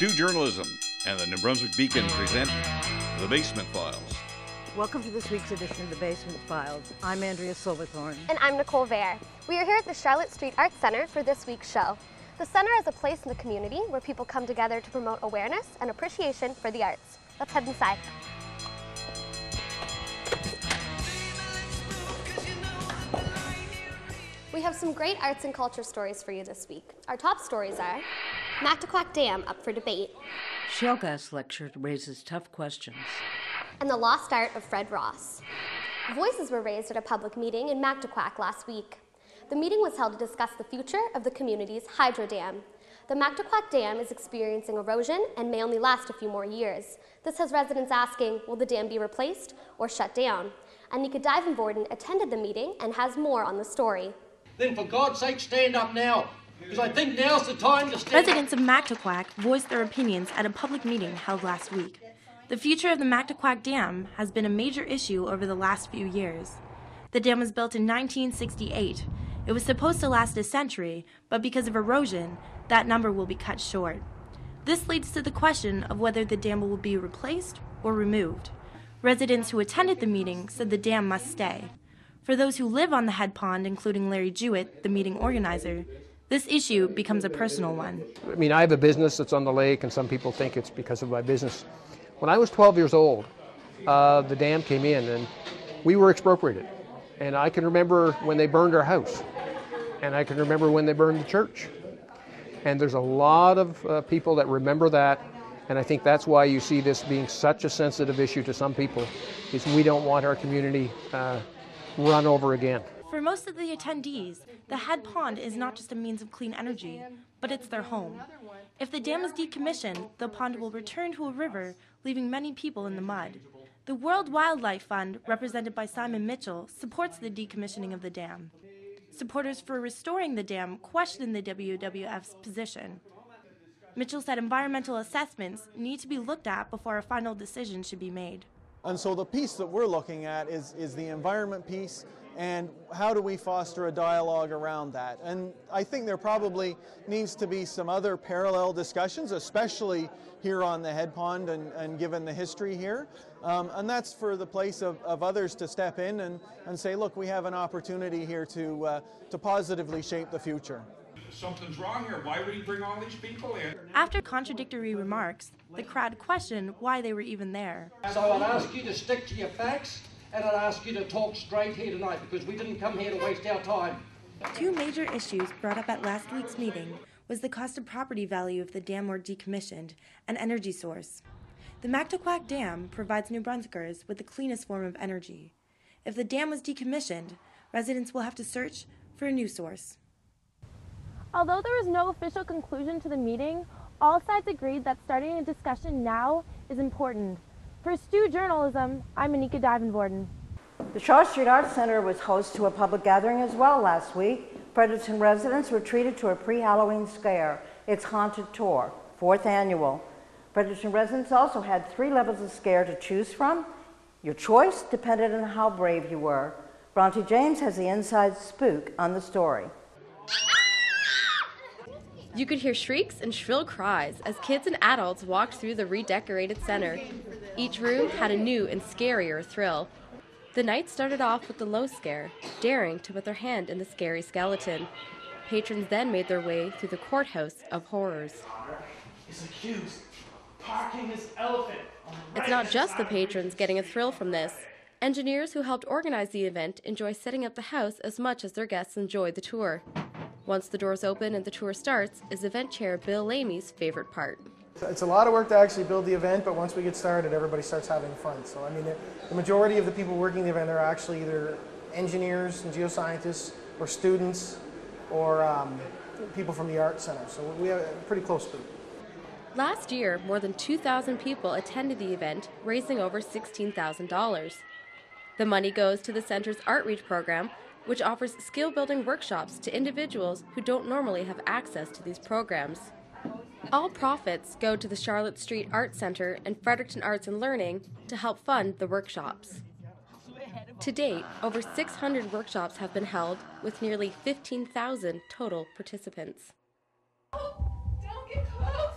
Stu Journalism and the New Brunswick Beacon present The Basement Files. Welcome to this week's edition of The Basement Files. I'm Andrea Silverthorne. And I'm Nicole Vare. We are here at the Charlotte Street Arts Center for this week's show. The center is a place in the community where people come together to promote awareness and appreciation for the arts. Let's head inside. We have some great arts and culture stories for you this week. Our top stories are Mactaquac Dam up for debate, Shale Gas lecture raises tough questions, and the lost art of Fred Ross. Voices were raised at a public meeting in Mactaquac last week. The meeting was held to discuss the future of the community's hydro dam. The Mactaquac Dam is experiencing erosion and may only last a few more years. This has residents asking, will the dam be replaced or shut down? Anika Divenborden attended the meeting and has more on the story. Then for God's sake, stand up now, because I think now's the time to stand up. Residents of Mactaquac voiced their opinions at a public meeting held last week. The future of the Mactaquac Dam has been a major issue over the last few years. The dam was built in 1968. It was supposed to last a century, but because of erosion, that number will be cut short. This leads to the question of whether the dam will be replaced or removed. Residents who attended the meeting said the dam must stay. For those who live on the head pond, including Larry Jewett, the meeting organizer, this issue becomes a personal one. I mean, I have a business that's on the lake, and some people think it's because of my business. When I was 12 years old, the dam came in, and we were expropriated. And I can remember when they burned our house, and I can remember when they burned the church. And there's a lot of people that remember that, and I think that's why you see this being such a sensitive issue to some people, is we don't want our community run over again. For most of the attendees, the head pond is not just a means of clean energy, but it's their home. If the dam is decommissioned, the pond will return to a river, leaving many people in the mud. The World Wildlife Fund, represented by Simon Mitchell, supports the decommissioning of the dam. Supporters for restoring the dam question the WWF's position. Mitchell said environmental assessments need to be looked at before a final decision should be made. And so the piece that we're looking at is the environment piece, and how do we foster a dialogue around that. And I think there probably needs to be some other parallel discussions, especially here on the head pond and given the history here. And that's for the place of others to step in and say, look, we have an opportunity here to positively shape the future. Something's wrong here. Why would he bring all these people in? After contradictory remarks, the crowd questioned why they were even there. So I'd ask you to stick to your facts, and I'd ask you to talk straight here tonight, because we didn't come here to waste our time. Two major issues brought up at last week's meeting was the cost of property value if the dam were decommissioned and energy source. The Mactaquac Dam provides New Brunswickers with the cleanest form of energy. If the dam was decommissioned, residents will have to search for a new source. Although there was no official conclusion to the meeting, all sides agreed that starting a discussion now is important. For Stu Journalism, I'm Anika Divenborden. The Charlotte Street Arts Center was host to a public gathering as well last week. Fredericton residents were treated to a pre-Halloween scare. It's Haunted Tour, 4th annual. Fredericton residents also had 3 levels of scare to choose from. Your choice depended on how brave you were. Bronte James has the inside spook on the story. You could hear shrieks and shrill cries as kids and adults walked through the redecorated center. Each room had a new and scarier thrill. The night started off with the low scare, daring to put their hand in the scary skeleton. Patrons then made their way through the courthouse of horrors. Is accused parking his elephant. It's not just the patrons getting a thrill from this. Engineers who helped organize the event enjoy setting up the house as much as their guests enjoyed the tour. Once the doors open and the tour starts is event chair Bill Lamy's favorite part. It's a lot of work to actually build the event, but once we get started, everybody starts having fun. So, I mean, the majority of the people working the event are actually either engineers and geoscientists, or students, or people from the Art Center. So we have a pretty close group. Last year, more than 2,000 people attended the event, raising over $16,000. The money goes to the center's Outreach program, which offers skill-building workshops to individuals who don't normally have access to these programs. All profits go to the Charlotte Street Arts Center and Fredericton Arts and Learning to help fund the workshops. To date, over 600 workshops have been held, with nearly 15,000 total participants. Don't get close!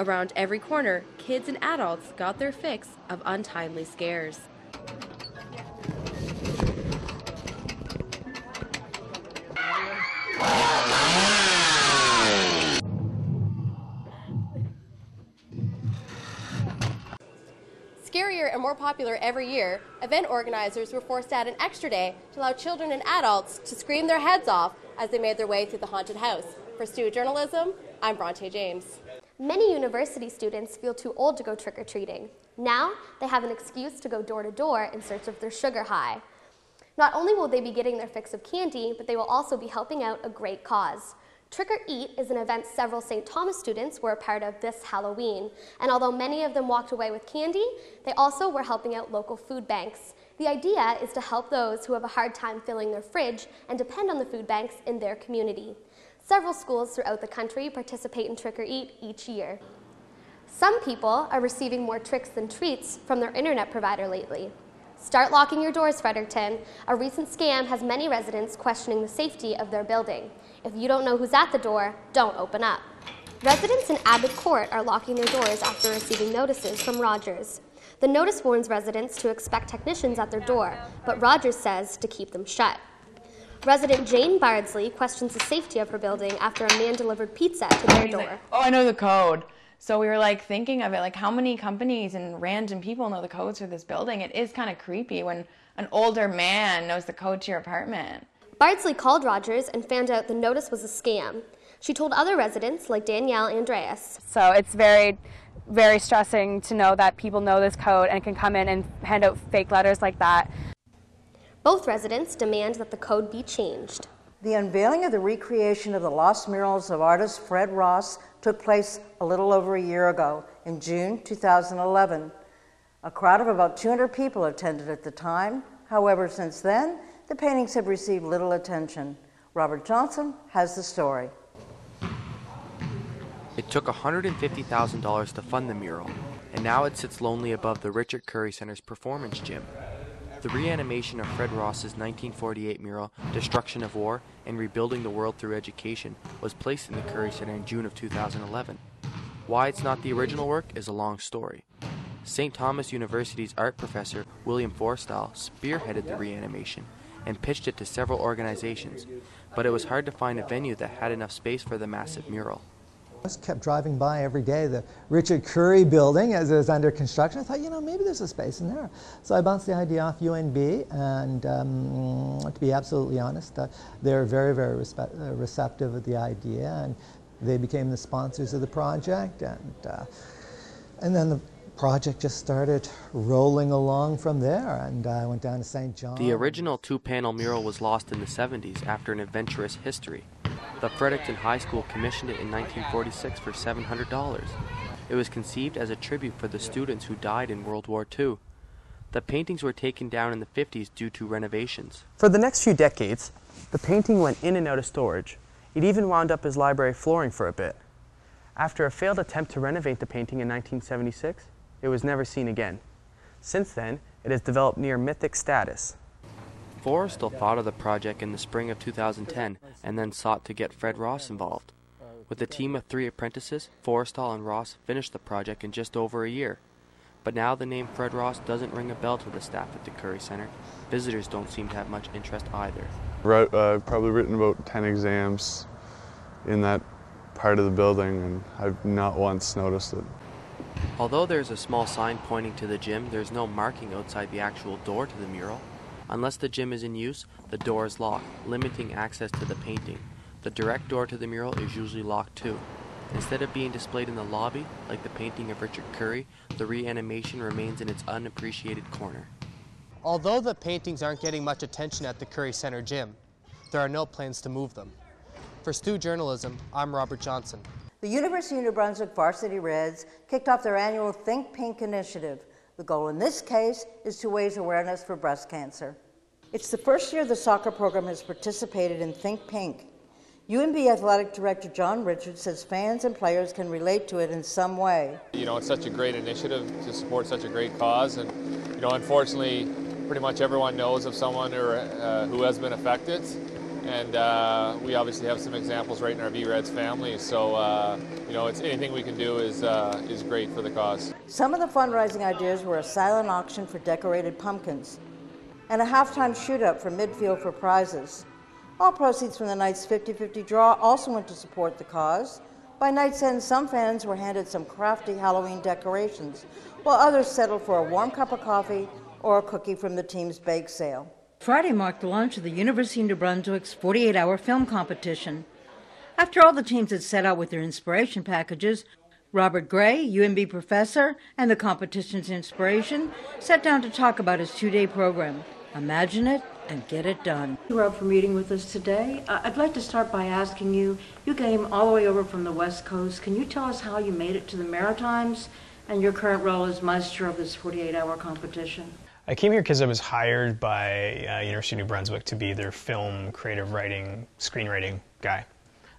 Around every corner, kids and adults got their fix of untimely scares. Scarier and more popular every year, event organizers were forced to add an extra day to allow children and adults to scream their heads off as they made their way through the haunted house. For Stu Journalism, I'm Bronte James. Many university students feel too old to go trick-or-treating. Now, they have an excuse to go door to door in search of their sugar high. Not only will they be getting their fix of candy, but they will also be helping out a great cause. Trick or Eat is an event several St. Thomas students were a part of this Halloween, and although many of them walked away with candy, they also were helping out local food banks. The idea is to help those who have a hard time filling their fridge and depend on the food banks in their community. Several schools throughout the country participate in Trick or Eat each year. Some people are receiving more tricks than treats from their internet provider lately. Start locking your doors, Fredericton. A recent scam has many residents questioning the safety of their building. If you don't know who's at the door, don't open up. Residents in Abbott Court are locking their doors after receiving notices from Rogers. The notice warns residents to expect technicians at their door, but Rogers says to keep them shut. Resident Jane Bardsley questions the safety of her building after a man delivered pizza to their door. Like, oh, I know the code. So we were like thinking of it, like how many companies and random people know the codes for this building? It is kind of creepy when an older man knows the code to your apartment. Bardsley called Rogers and found out the notice was a scam. She told other residents like Danielle Andreas. So it's very, very stressing to know that people know this code and can come in and hand out fake letters like that. Both residents demand that the code be changed. The unveiling of the recreation of the lost murals of artist Fred Ross took place a little over a year ago, in June 2011. A crowd of about 200 people attended at the time. However, since then, the paintings have received little attention. Robert Johnson has the story. It took $150,000 to fund the mural, and now it sits lonely above the Richard Curry Center's performance gym. The reanimation of Fred Ross's 1948 mural, Destruction of War and Rebuilding the World Through Education, was placed in the Curry Center in June of 2011. Why it's not the original work is a long story. St. Thomas University's art professor, William Forstall, spearheaded the reanimation and pitched it to several organizations, but it was hard to find a venue that had enough space for the massive mural. I just kept driving by every day the Richard Curry building as it was under construction. I thought, you know, maybe there's a space in there. So I bounced the idea off UNB, and to be absolutely honest, they're very, very receptive of the idea, and they became the sponsors of the project, and then the project just started rolling along from there, and I went down to St. John. The original two-panel mural was lost in the 70s after an adventurous history. The Fredericton High School commissioned it in 1946 for $700. It was conceived as a tribute for the students who died in World War II. The paintings were taken down in the 50s due to renovations. For the next few decades, the painting went in and out of storage. It even wound up as library flooring for a bit. After a failed attempt to renovate the painting in 1976, it was never seen again. Since then, it has developed near mythic status. Forrestal thought of the project in the spring of 2010 and then sought to get Fred Ross involved. With a team of 3 apprentices, Forrestal and Ross finished the project in just over a year. But now the name Fred Ross doesn't ring a bell to the staff at the Curry Center. Visitors don't seem to have much interest either. I've probably written about 10 exams in that part of the building, and I've not once noticed it. Although there's a small sign pointing to the gym, there's no marking outside the actual door to the mural. Unless the gym is in use, the door is locked, limiting access to the painting. The direct door to the mural is usually locked too. Instead of being displayed in the lobby, like the painting of Richard Curry, the reanimation remains in its unappreciated corner. Although the paintings aren't getting much attention at the Curry Center gym, there are no plans to move them. For Stu Journalism, I'm Robert Johnson. The University of New Brunswick Varsity Reds kicked off their annual Think Pink initiative. The goal in this case is to raise awareness for breast cancer. It's the first year the soccer program has participated in Think Pink. UNB Athletic Director John Richards says fans and players can relate to it in some way. You know, it's such a great initiative to support such a great cause, and you know, unfortunately, pretty much everyone knows of someone who has been affected. And we obviously have some examples right in our VREDS family, so you know, it's anything we can do is great for the cause. Some of the fundraising ideas were a silent auction for decorated pumpkins and a halftime shootout for midfield for prizes. All proceeds from the night's 50-50 draw also went to support the cause. By night's end, some fans were handed some crafty Halloween decorations, while others settled for a warm cup of coffee or a cookie from the team's bake sale. Friday marked the launch of the University of New Brunswick's 48-hour film competition. After all the teams had set out with their inspiration packages, Robert Gray, UNB professor and the competition's inspiration, sat down to talk about his two-day program. Imagine it and get it done. Thank you, Rob, for meeting with us today. I'd like to start by asking you came all the way over from the West Coast. Can you tell us how you made it to the Maritimes and your current role as maestro of this 48-hour competition? I came here because I was hired by University of New Brunswick to be their film, creative writing, screenwriting guy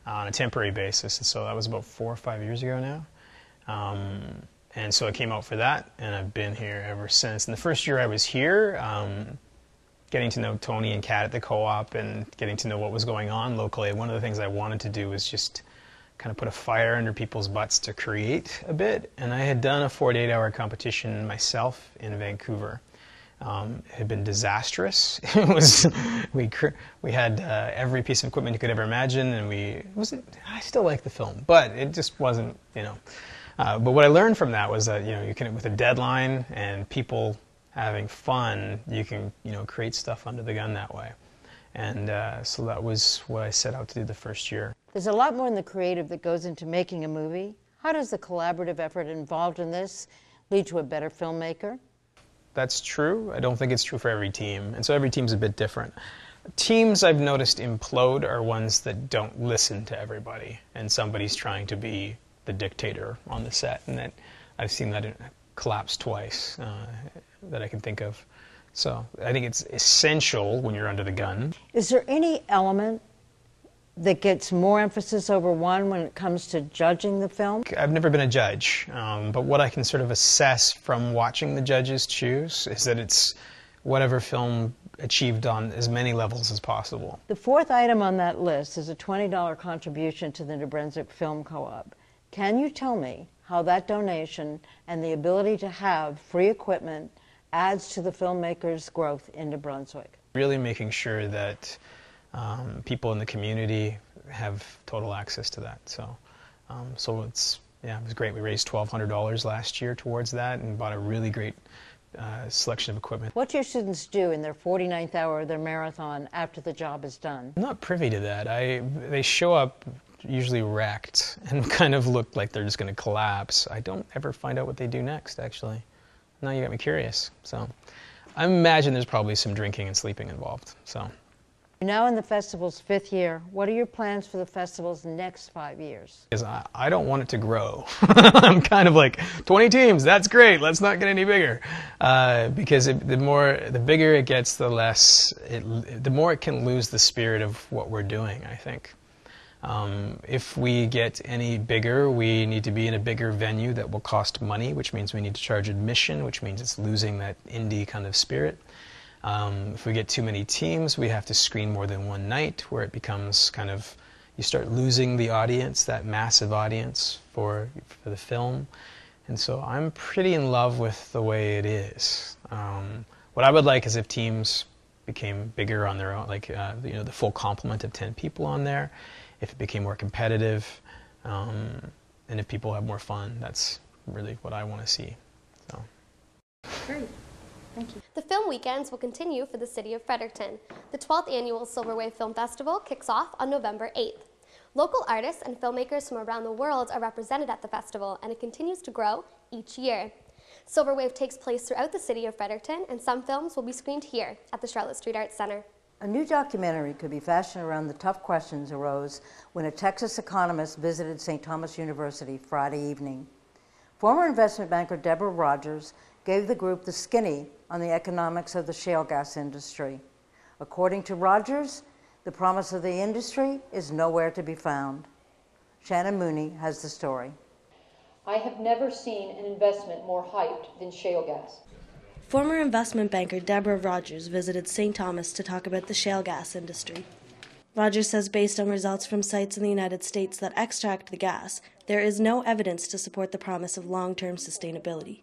on a temporary basis. And so that was about 4 or 5 years ago now. And so I came out for that, and I've been here ever since. And the first year I was here, getting to know Tony and Kat at the co-op and getting to know what was going on locally, one of the things I wanted to do was just kind of put a fire under people's butts to create a bit. And I had done a 48-hour competition myself in Vancouver. It had been disastrous. It was we had every piece of equipment you could ever imagine, and I still like the film, but it just wasn't, you know. But what I learned from that was that, you know, you can, with a deadline and people having fun, you can, you know, create stuff under the gun that way. And so that was what I set out to do the first year. There's a lot more in the creative that goes into making a movie. How does the collaborative effort involved in this lead to a better filmmaker? That's true. I don't think it's true for every team, and so every team's a bit different. Teams I've noticed implode are ones that don't listen to everybody, and somebody's trying to be the dictator on the set, and that I've seen that collapse twice that I can think of. So I think it's essential when you're under the gun. Is there any element that gets more emphasis over one when it comes to judging the film? I've never been a judge, but what I can sort of assess from watching the judges choose is that it's whatever film achieved on as many levels as possible. The fourth item on that list is a $20 contribution to the New Brunswick Film Co-op. Can you tell me how that donation and the ability to have free equipment adds to the filmmaker's growth in New Brunswick? Really making sure that people in the community have total access to that. So, it was great. We raised $1,200 last year towards that and bought a really great selection of equipment. What do your students do in their 49th hour of their marathon after the job is done? I'm not privy to that. They show up usually wrecked and kind of look like they're just going to collapse. I don't ever find out what they do next, actually. Now you got me curious. So I imagine there's probably some drinking and sleeping involved. So. You're now in the festival's 5th year. What are your plans for the festival's next 5 years? Because I don't want it to grow. I'm kind of like, 20 teams, that's great, let's not get any bigger. Because the bigger it gets, the more it can lose the spirit of what we're doing, I think. If we get any bigger, we need to be in a bigger venue that will cost money, which means we need to charge admission, which means it's losing that indie kind of spirit. If we get too many teams, we have to screen more than one night, where it becomes kind of, you start losing the audience, that massive audience for the film. And so I'm pretty in love with the way it is. What I would like is if teams became bigger on their own, like the full complement of 10 people on there, if it became more competitive, and if people have more fun. That's really what I want to see. So. Great. Thank you. The film weekends will continue for the city of Fredericton. The 12th annual Silver Wave Film Festival kicks off on November 8th. Local artists and filmmakers from around the world are represented at the festival, and it continues to grow each year. Silver Wave takes place throughout the city of Fredericton, and some films will be screened here at the Charlotte Street Arts Center. A new documentary could be fashioned around the tough questions arose when a Texas economist visited St. Thomas University Friday evening. Former investment banker Deborah Rogers gave the group the skinny on the economics of the shale gas industry. According to Rogers, the promise of the industry is nowhere to be found. Shannon Mooney has the story. I have never seen an investment more hyped than shale gas. Former investment banker Deborah Rogers visited St. Thomas to talk about the shale gas industry. Rogers says based on results from sites in the United States that extract the gas, there is no evidence to support the promise of long-term sustainability.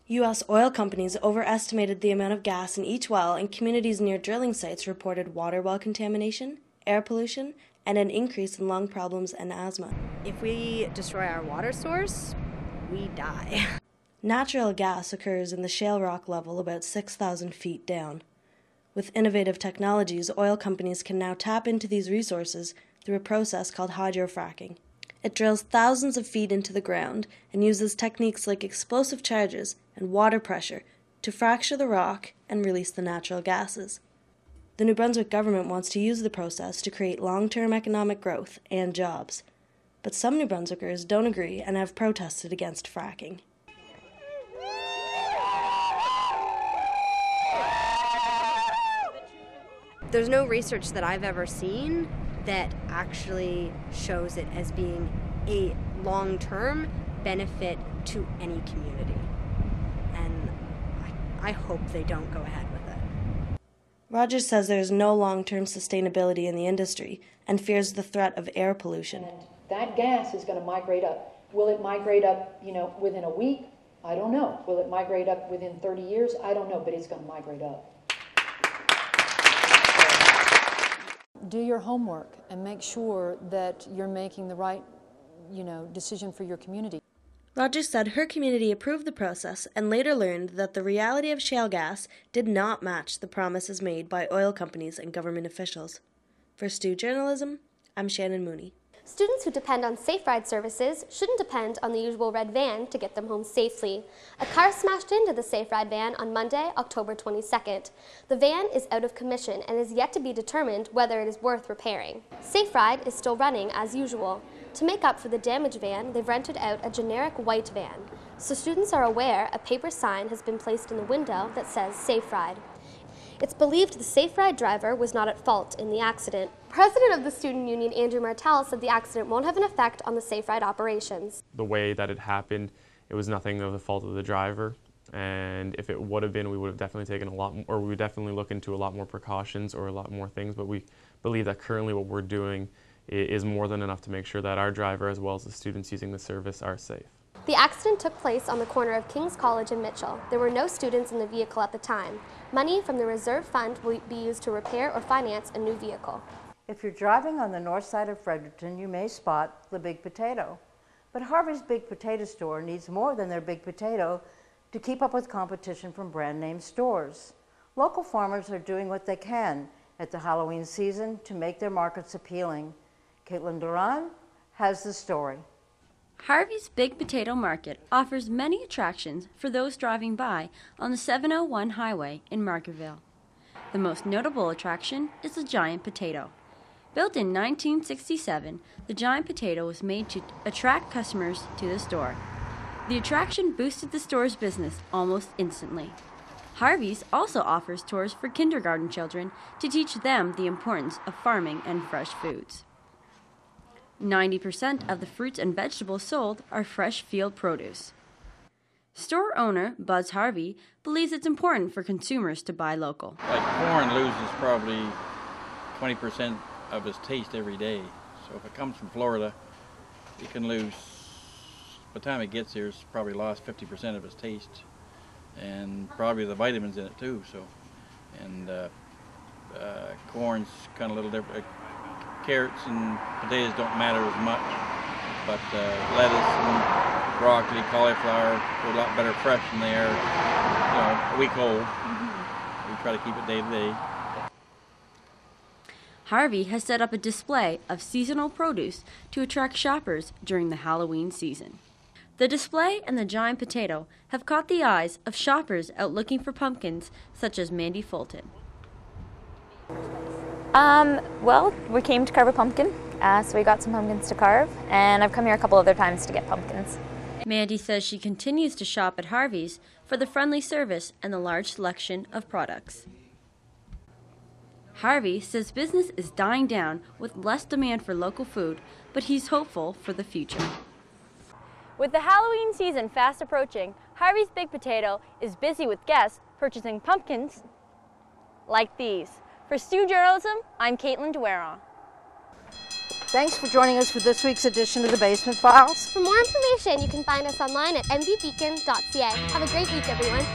U.S. oil companies overestimated the amount of gas in each well, and communities near drilling sites reported water well contamination, air pollution, and an increase in lung problems and asthma. If we destroy our water source, we die. Natural gas occurs in the shale rock level about 6,000 feet down. With innovative technologies, oil companies can now tap into these resources through a process called hydrofracking. It drills thousands of feet into the ground and uses techniques like explosive charges and water pressure to fracture the rock and release the natural gases. The New Brunswick government wants to use the process to create long-term economic growth and jobs. But some New Brunswickers don't agree and have protested against fracking. There's no research that I've ever seen that actually shows it as being a long-term benefit to any community. And I hope they don't go ahead with it. Rogers says there is no long-term sustainability in the industry and fears the threat of air pollution. And that gas is going to migrate up. Will it migrate up, within a week? I don't know. Will it migrate up within 30 years? I don't know, but it's going to migrate up. Do your homework and make sure that you're making the right, decision for your community. Rogers said her community approved the process and later learned that the reality of shale gas did not match the promises made by oil companies and government officials. For Stu Journalism, I'm Shannon Mooney. Students who depend on Saferide services shouldn't depend on the usual red van to get them home safely. A car smashed into the Saferide van on Monday, October 22nd. The van is out of commission and is yet to be determined whether it is worth repairing. Saferide is still running as usual. To make up for the damaged van, they've rented out a generic white van. So students are aware a paper sign has been placed in the window that says Saferide. It's believed the Saferide driver was not at fault in the accident. President of the student union, Andrew Martel, said the accident won't have an effect on the Saferide operations. The way that it happened, it was nothing of the fault of the driver. And if it would have been, we would have definitely taken a lot more, or we would definitely look into a lot more precautions or a lot more things. But we believe that currently what we're doing is more than enough to make sure that our driver, as well as the students using the service, are safe. The accident took place on the corner of King's College and Mitchell. There were no students in the vehicle at the time. Money from the reserve fund will be used to repair or finance a new vehicle. If you're driving on the north side of Fredericton, you may spot the Big Potato. But Harvey's Big Potato store needs more than their Big Potato to keep up with competition from brand name stores. Local farmers are doing what they can at the Halloween season to make their markets appealing. Caitlin Duran has the story. Harvey's Big Potato Market offers many attractions for those driving by on the 701 highway in Margaretville. The most notable attraction is the giant potato. Built in 1967, the giant potato was made to attract customers to the store. The attraction boosted the store's business almost instantly. Harvey's also offers tours for kindergarten children to teach them the importance of farming and fresh foods. 90% of the fruits and vegetables sold are fresh field produce. Store owner Buzz Harvey believes it's important for consumers to buy local. Like corn loses probably 20% of its taste every day. So if it comes from Florida, it can lose, by the time it gets here, it's probably lost 50% of its taste. And probably the vitamins in it too. So, and corn's kind of a little different. Carrots and potatoes don't matter as much, but lettuce and broccoli, cauliflower are a lot better fresh than they are, a week old. We try to keep it day to day. Harvey has set up a display of seasonal produce to attract shoppers during the Halloween season. The display and the giant potato have caught the eyes of shoppers out looking for pumpkins, such as Mandy Fulton. Well, we came to carve a pumpkin, so we got some pumpkins to carve, and I've come here a couple other times to get pumpkins. Mandy says she continues to shop at Harvey's for the friendly service and the large selection of products. Harvey says business is dying down with less demand for local food, but he's hopeful for the future. With the Halloween season fast approaching, Harvey's Big Potato is busy with guests purchasing pumpkins like these. For Stu Journalism, I'm Caitlin Dueron. Thanks for joining us for this week's edition of the Basement Files. For more information, you can find us online at mbbeacon.ca. Have a great week, everyone.